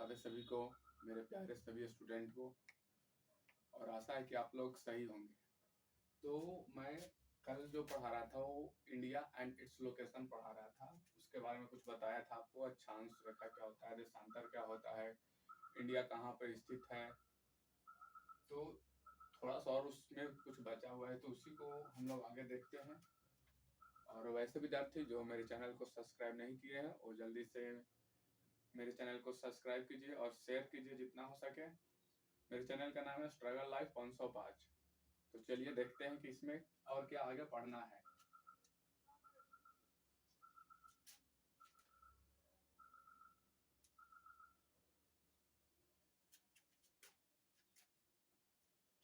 राधे सभी को, मेरे प्यारे सभी स्टूडेंट को, और आशा है कि आप लोग सही होंगे। तो मैं कल जो पढ़ा रहा था वो इंडिया एंड इट्स लोकेशन पढ़ा रहा था, उसके बारे में कुछ बताया था आपको। अक्षांश रेखा क्या होता है, देशांतर क्या होता है, इंडिया कहाँ पर स्थित है। तो थोड़ा सा और उसमें कुछ बचा हुआ है, तो उसी को हम लोग आगे देखते हैं। और वैसे विद्यार्थी जो मेरे चैनल को सब्सक्राइब नहीं किए हैं वो जल्दी से मेरे चैनल को सब्सक्राइब कीजिए और शेयर कीजिए जितना हो सके। मेरे चैनल का नाम है स्ट्रगल लाइफ 505। तो चलिए देखते हैं कि इसमें और क्या आगे पढ़ना है।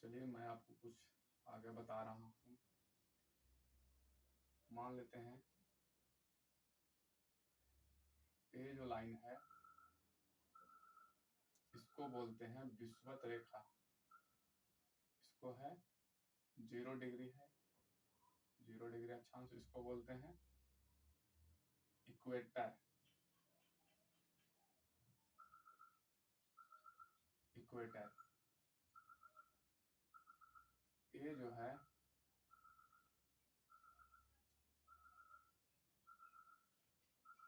चलिए मैं आपको कुछ आगे बता रहा हूँ। मान लेते हैं ये जो लाइन है इसको बोलते हैं विषुवत रेखा। इसको है 0 डिग्री है, 0 डिग्री अक्षांश। इसको बोलते हैं इक्वेटर। इक्वेटर ये जो है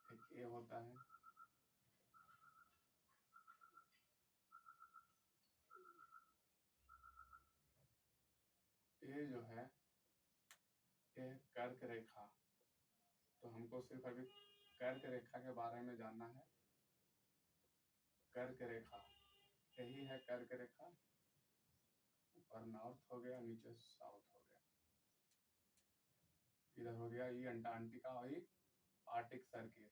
एक ये होता है, ये जो है ये कर्क रेखा। तो हमको सिर्फ अभी कर्क रेखा के बारे में जानना है। कर्क रेखा यही है, कर्क रेखा। ऊपर नॉर्थ हो गया, नीचे साउथ हो गया, इधर हो गया ये अंटार्कटिका और ये आर्टिक सर्किल।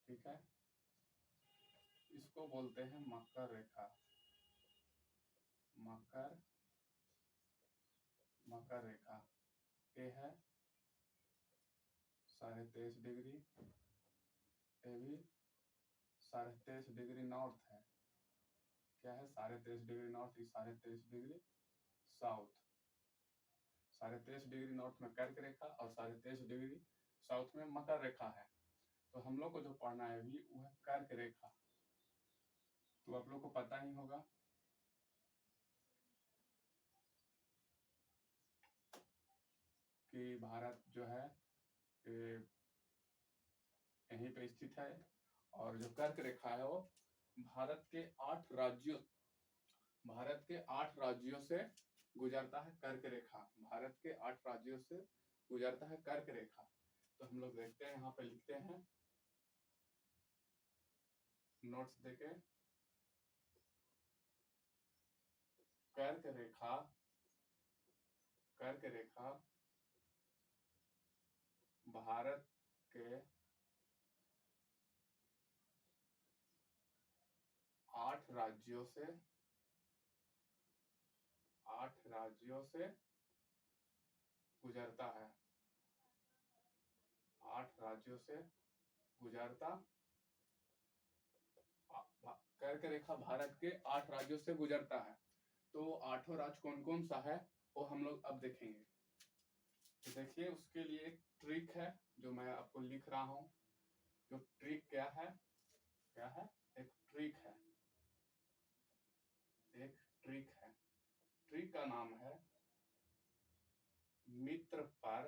ठीक है, इसको बोलते हैं मकर रेखा। मकर मकर रेखा ये है 23.5 डिग्री। ये भी 23.5 डिग्री नॉर्थ है। क्या है, 23.5 degree north, 23.5 degree south. 23.5 degree north में कर्क रेखा और 23.5 डिग्री साउथ में मकर रेखा है। तो हम लोग को जो पढ़ना है भी वो है कर्क रेखा। तो आप लोग को पता ही होगा कि भारत जो है यहीं पे स्थित है। और जो कर्क रेखा है वो भारत के 8 राज्यों से गुजरता है। कर्क रेखा भारत के 8 राज्यों से गुजरता है, कर्क रेखा। तो हम लोग देखते हैं, यहाँ पे लिखते हैं नोट्स देके। कर्क रेखा भारत के 8 राज्यों से 8 राज्यों से गुजरता है। 8 राज्यों से गुजरता कर्क रेखा भारत के 8 राज्यों से गुजरता है। तो 8 राज्य कौन कौन सा है वो हम लोग अब देखेंगे। तो देखिए, उसके लिए एक ट्रिक है जो मैं आपको लिख रहा हूं। जो ट्रिक क्या है, एक ट्रिक है। ट्रिक का नाम है मित्र पर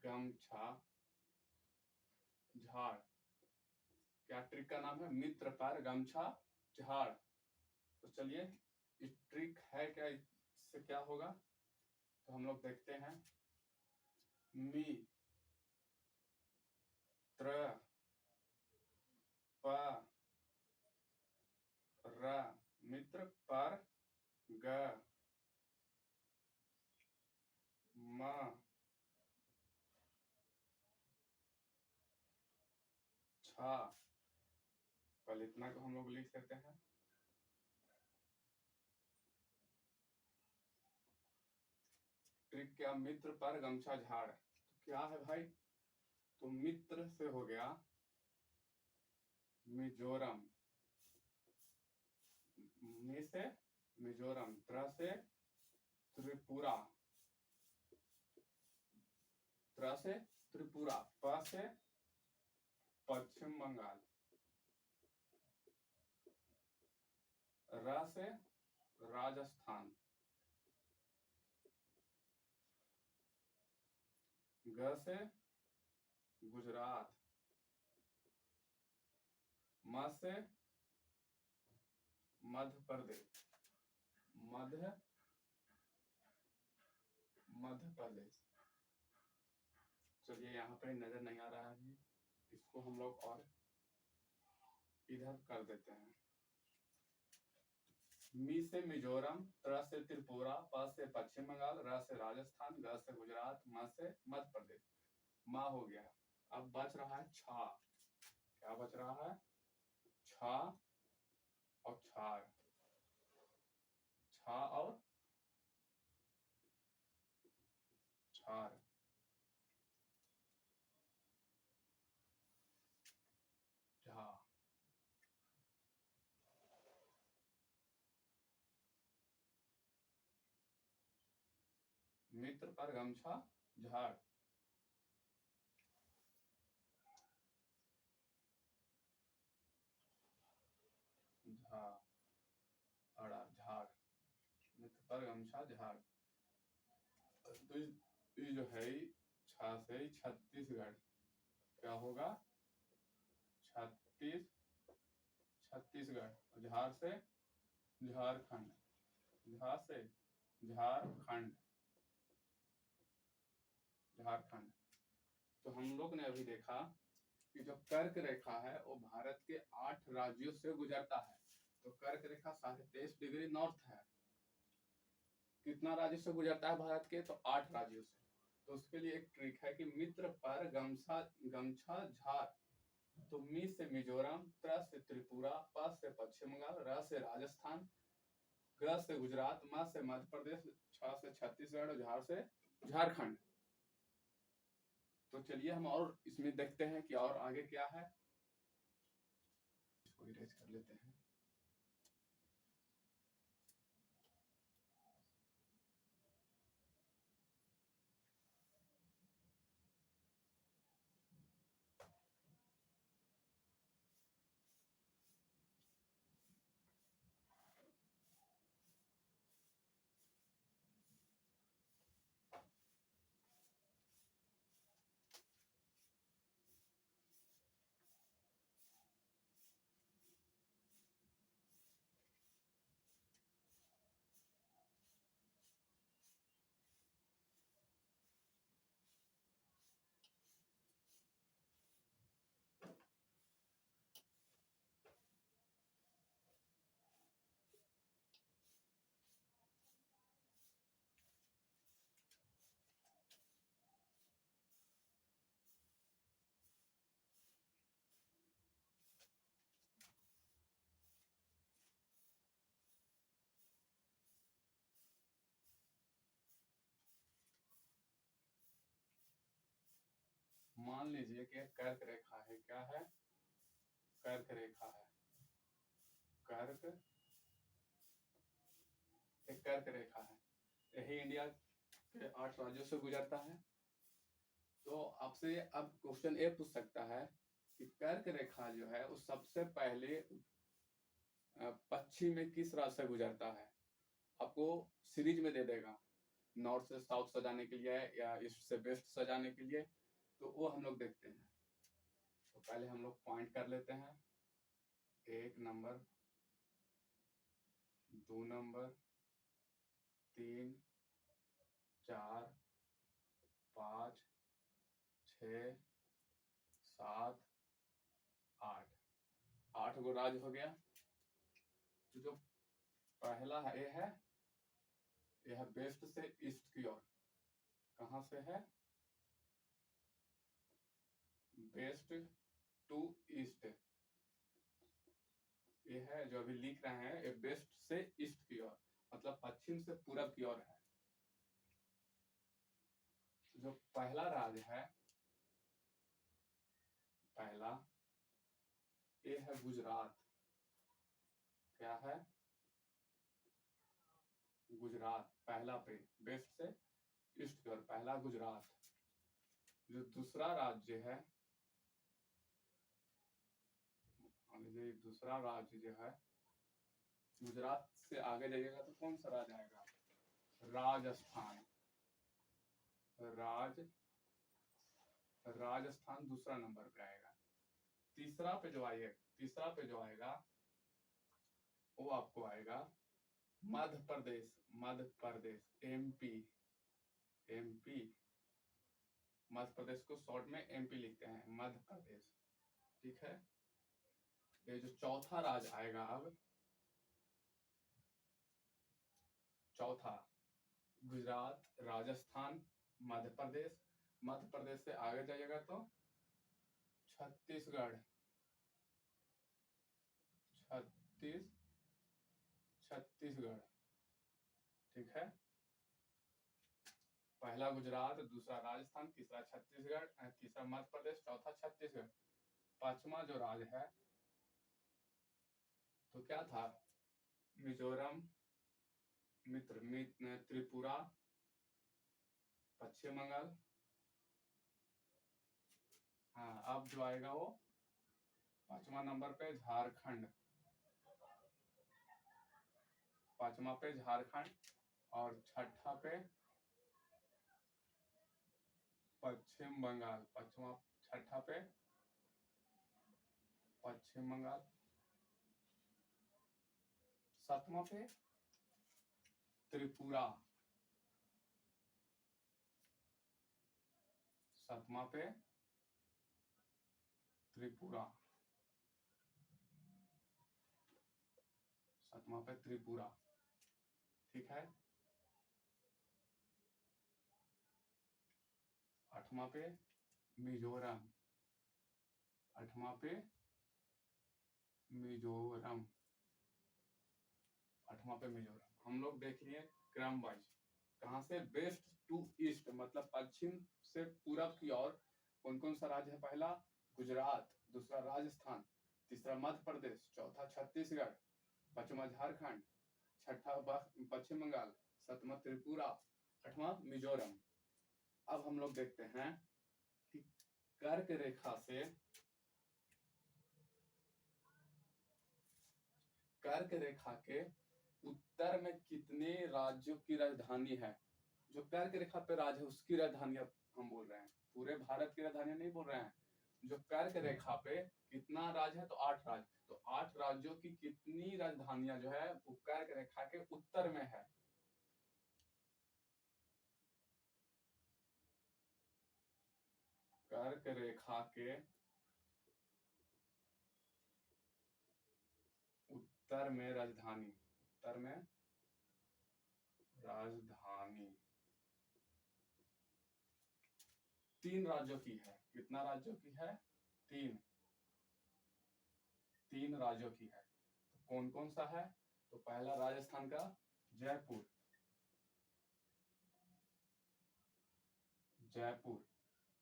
गमछा झाड़। क्या ट्रिक का नाम है? मित्र पर गमछा झाड़। तो चलिए, इस ट्रिक है क्या, इससे क्या होगा तो हम लोग देखते हैं। मित्र पर मित्र पर ग म छा। पहले इतना को हम लोग लिख लेते हैं। ट्रिक क्या, मित्र पर गमछा झाड़। तो क्या है भाई, तो मित्र से हो गया मिजोरम, मी से मिजोरम, त्र से त्रिपुरा, प से पश्चिम बंगाल। र से राजस्थान। ग से गुजरात। म से मध्य प्रदेश। मध्य प्रदेश। चलिए यहाँ पे नजर नहीं आ रहा है, इसको हम लोग और इधर कर देते हैं। मी से मिजोरम, त्र से त्रिपुरा, प से पश्चिम बंगाल, र से राजस्थान, ग से गुजरात, म से मध्य प्रदेश। मा हो गया। अब बच रहा है छा। क्या बच रहा है? छा और छार। छा और छार। झा। मित्र पर गमछा झाड़। झा अड़ा झाड़। मित्र पर गमछा झाड़। तो ये जो है छा से छत्तीसगढ़ क्या होगा? छत्तीसगढ़। झार से झारखंड। झा से झारखंड। झारखंड। तो हम लोग ने अभी देखा कि जो कर्क रेखा है वो भारत के 8 राज्यों से गुजरता है। तो कर्क रेखा 23.5 डिग्री नॉर्थ है। कितना राज्य से गुजरता है भारत के? तो 8 राज्यों से। तो उसके लिए एक ट्रिक है कि मित्र पर गमछा झाड़। तो मी से मिजोरम, त्र से त्रिपुरा, प से पश्चिम बंगाल, र से राजस्थान, ग से गुजरात, म से मध्य प्रदेश, छ से छत्तीसगढ़, झार से झारखंड। तो चलिए हम और इसमें देखते हैं कि और आगे क्या है। इसको इरेज कर लेते हैं। मान लीजिए कि कर्क रेखा है। क्या है? कर्क रेखा है। कर्क एक कर्क रेखा है। यही इंडिया के 8 राज्यों से गुजरता है। तो आपसे अब क्वेश्चन ये पूछ सकता है कि कर्क रेखा जो है वो सबसे पहले पश्चिम में किस राज्य से गुजरता है? आपको सीरीज में दे देगा, नॉर्थ से साउथ सजाने के लिए या ईस्ट से वेस्ट सजाने के लिए। तो वो हम लोग देखते हैं। तो पहले हम लोग पॉइंट कर लेते हैं। 1 नंबर, 2 नंबर, 3, 4, 5, 6, 7, 8। 8 गो राज हो गया। तो जो पहला है ये है वेस्ट से ईस्ट की ओर। कहां से है? West to east. ये है जो अभी लिख रहे हैं, ये वेस्ट से ईस्ट की ओर, मतलब पश्चिम से पूरब की ओर है। जो पहला राज्य है, पहला ये है गुजरात। क्या है? गुजरात। पहला पे वेस्ट से ईस्ट की ओर पहला गुजरात। जो दूसरा राज्य है ये दूसरा राज्य जो है, गुजरात से आगे जाइएगा तो कौन सा राज्य आएगा? राजस्थान। राजस्थान दूसरा नंबर पे आएगा। तीसरा पे जो आएगा वो आपको आएगा मध्य प्रदेश, एमपी। मध्य प्रदेश को शॉर्ट में एमपी लिखते हैं, मध्य प्रदेश। ठीक है। ये जो चौथा राज्य आएगा, अब चौथा, गुजरात, राजस्थान, मध्य प्रदेश से आगे जाइएगा तो छत्तीसगढ़। ठीक है। पहला गुजरात, दूसरा राजस्थान, तीसरा छत्तीसगढ़, तीसरा मध्य प्रदेश, चौथा छत्तीसगढ़। पांचवा जो राज्य है तो क्या था? मिजोरम, त्रिपुरा, पश्चिम बंगाल। हाँ, अब जो आएगा वो पांचवा नंबर पे झारखंड। और छठा पे पश्चिम बंगाल। छठा पे पश्चिम बंगाल। सातवां पे त्रिपुरा। सातवां पे त्रिपुरा। ठीक है। आठवां पे मिजोरम। हम लोग देख लिए क्रम वाइज, कहां से वेस्ट टू ईस्ट, मतलब पश्चिम से पूरब की ओर कौन कौन सा राज्य है? पहला गुजरात, दूसरा राजस्थान, तीसरा मध्य प्रदेश, चौथा छत्तीसगढ़, पांचवा झारखंड, छठा पश्चिम बंगाल, सातवां त्रिपुरा, आठवां मिजोरम। अब हम लोग देखते हैं कि कर्क रेखा के उत्तर में कितने राज्यों की राजधानी है? जो कर्क रेखा पे राज्य है उसकी राजधानी हम बोल रहे हैं, पूरे भारत की राजधानी नहीं बोल रहे हैं। जो कर्क रेखा पे कितना राज्य है? तो 8 राज्य। तो 8 राज्यों की कितनी राजधानियां जो है वो कर्क रेखा के उत्तर में है? कर्क रेखा के उत्तर में राजधानी। 3 राज्यों की है। कितना राज्यों की है? 3 राज्यों की है। तो कौन कौन सा है? तो पहला राजस्थान का जयपुर।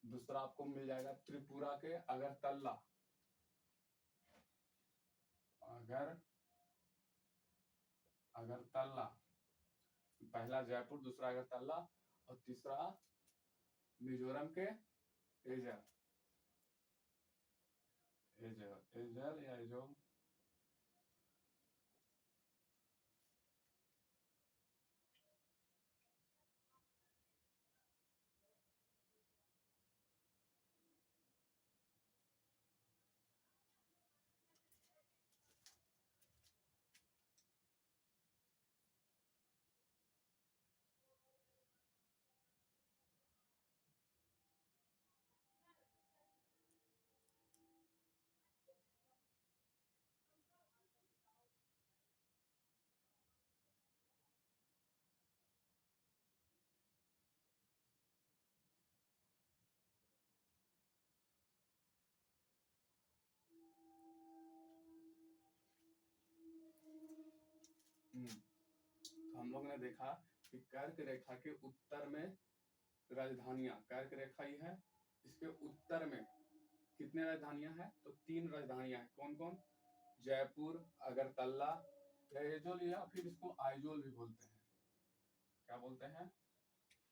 दूसरा आपको मिल जाएगा त्रिपुरा के अगरतला। पहला जयपुर, दूसरा अगरतला, और तीसरा मिजोरम के एजल या एजोल। तो हम लोग ने देखा कि कर्क रेखा के उत्तर में राजधानियां, कर्क रेखा ही है, इसके उत्तर में कितने राजधानियां हैं? तो 3 राजधानियां हैं। कौन कौन? जयपुर, अगरतला, एजोल, या फिर इसको आइजोल भी बोलते हैं। क्या बोलते हैं?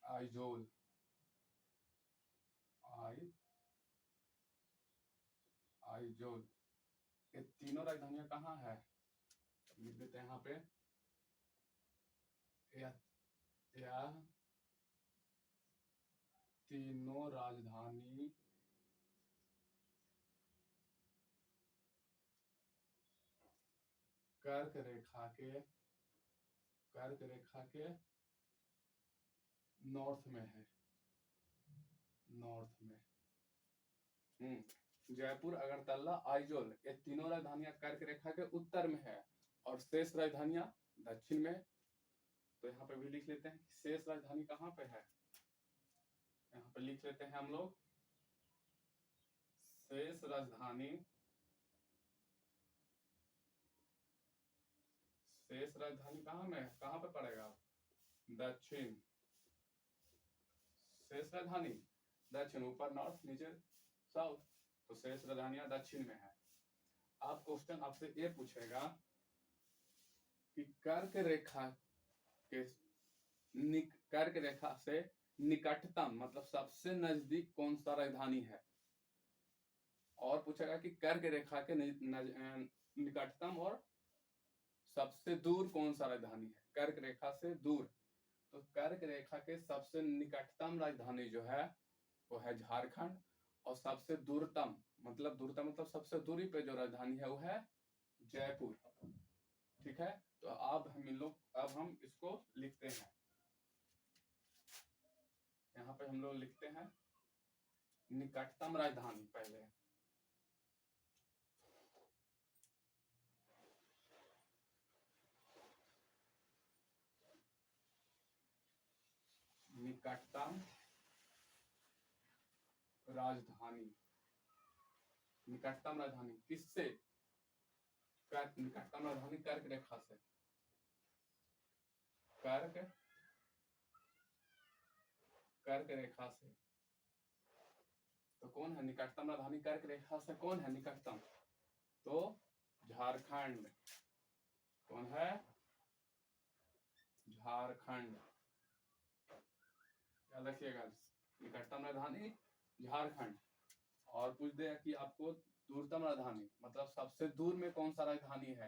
आइजोल। आइजोल। ये तीनों राजधानियां कहाँ है, लिख देते हैं यहाँ पे, यह तीनों राजधानी कर्क रेखा के नॉर्थ में है, नॉर्थ में। जयपुर, अगरतला, आइजोल, ये तीनों राजधानियां कर्क रेखा के उत्तर में है और शेष राजधानियां दक्षिण में। तो यहाँ पे भी लिख लेते हैं शेष राजधानी कहाँ पे है, यहाँ पे लिख लेते हैं हम लोग, शेष राजधानी कहाँ में, कहाँ पे पड़ेगा, दक्षिण। शेष राजधानी दक्षिण, ऊपर नॉर्थ, नीचे साउथ, तो शेष राजधानियां दक्षिण में है। आप क्वेश्चन आपसे ये पूछेगा कि कर्क रेखा से निकटतम मतलब सबसे नजदीक कौन सा राजधानी है, और पूछेगा कि कर्क रेखा के निकटतम और सबसे दूर कौन सा राजधानी है, कर्क रेखा से दूर। तो कर्क रेखा के सबसे निकटतम राजधानी जो है वो है झारखंड, और सबसे दूरतम मतलब सबसे दूरी पे जो राजधानी है वो है जयपुर। ठीक है, तो अब हम इसको लिखते हैं, यहाँ पे हम लोग लिखते हैं निकटतम राजधानी पहले, निकटतम राजधानी किससे, निकटतम राजधानी कर्क रेखा से, कर्क रेखा से। तो कौन है निकटतम राजधानी कर्क रेखा से, कौन है निकटतम, तो झारखंड। कौन है, झारखंड, याद रखिएगा, निकटतम राजधानी झारखंड। और पूछ दे कि आपको दूरतम राजधानी मतलब सबसे दूर में कौन सा राजधानी है,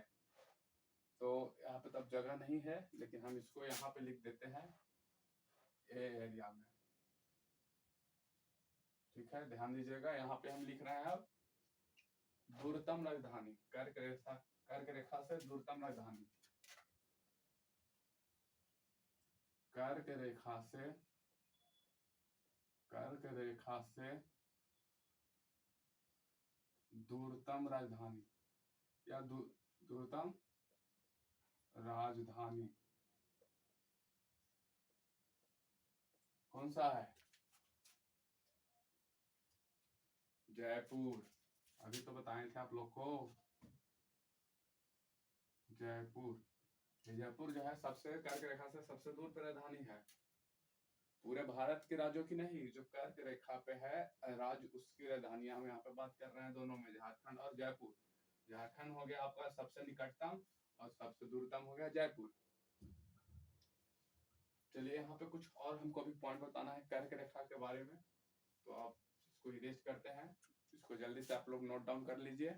तो यहाँ पे तब जगह नहीं है, लेकिन हम इसको यहाँ पे लिख देते हैं ए एरिया में। ठीक है, ध्यान दीजिएगा, यहाँ पे हम लिख रहे हैं अब दूरतम राजधानी, कर्क रेखा से दूरतम राजधानी, कर्क रेखा से दूरतम राजधानी या दूरतम राजधानी कौन सा है, जयपुर। अभी तो बताए थे आप लोग को, जयपुर। जयपुर जो है सबसे कर्क रेखा से सबसे दूर पे राजधानी है, पूरे भारत के राज्यों की नहीं, जो कर्क रेखा पे है राज्य उसकी राजधानियां हम यहाँ पे बात कर रहे हैं, दोनों में, झारखंड और जयपुर। झारखंड हो गया आपका सबसे निकटतम और सबसे दूरतम हो गया जयपुर। चलिए यहाँ पे कुछ और हमको अभी पॉइंट बताना है कर्क रेखा के बारे में, तो आप इसको इरेज करते हैं, इसको जल्दी से आप लोग नोट डाउन कर लीजिए।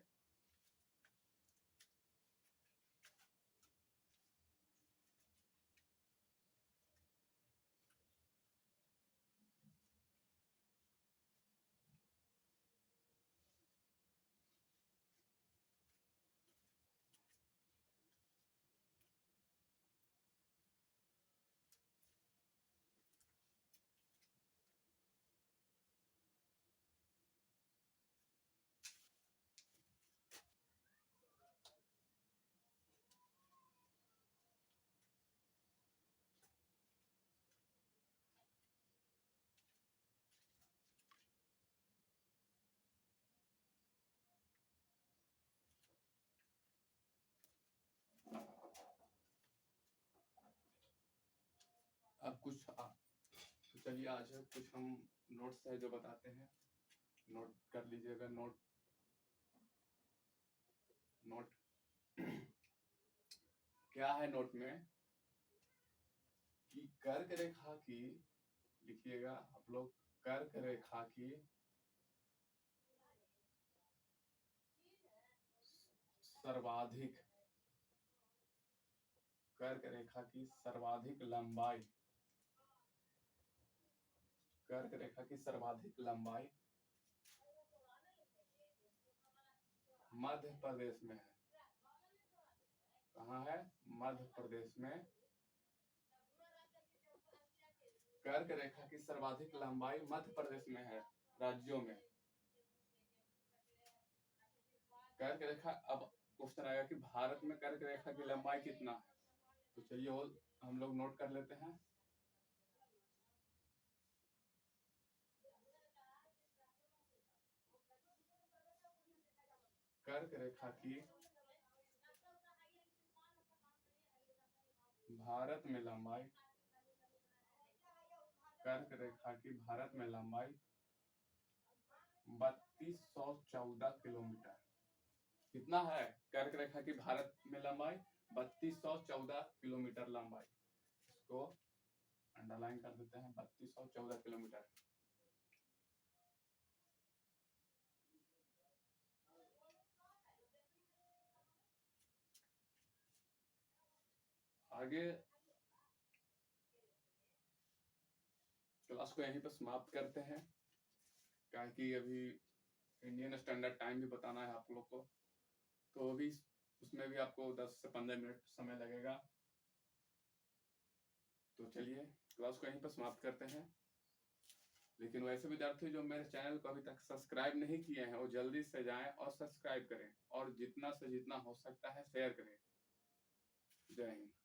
अब कुछ तो चलिए आज कुछ हम नोट्स है जो बताते हैं, नोट कर लीजिएगा, नोट क्या है नोट में कि कर्क रेखा की, लिखिएगा आप लोग, कर्क रेखा की सर्वाधिक कर्क रेखा की सर्वाधिक लंबाई, कर्क रेखा की सर्वाधिक लंबाई मध्य प्रदेश में है। कहाँ है? मध्य प्रदेश में। कर्क रेखा की सर्वाधिक लंबाई मध्य प्रदेश में है, राज्यों में। कर्क रेखा, अब क्वेश्चन आएगा कि भारत में कर्क रेखा की लंबाई कितना है, तो चलिए वो हम लोग नोट कर लेते हैं। कर्क रेखा की भारत में लंबाई, कर्क रेखा की भारत में लंबाई 3214 किलोमीटर। कितना है कर्क रेखा की भारत में लंबाई? 3214 किलोमीटर लंबाई। इसको अंडरलाइन कर देते हैं, 3214 किलोमीटर। आगे क्लास को यहीं पर समाप्त करते हैं, क्योंकि अभी इंडियन स्टैंडर्ड टाइम भी बताना है आप लोग को, तो अभी उसमें भी आपको 10 से 15 मिनट समय लगेगा। तो चलिए क्लास को यहीं पर समाप्त करते हैं। लेकिन वैसे विद्यार्थी जो मेरे चैनल को अभी तक सब्सक्राइब नहीं किए हैं, वो जल्दी से जाएं और सब्सक्राइब करें, और जितना से जितना हो सकता है शेयर करें। जय हिंद।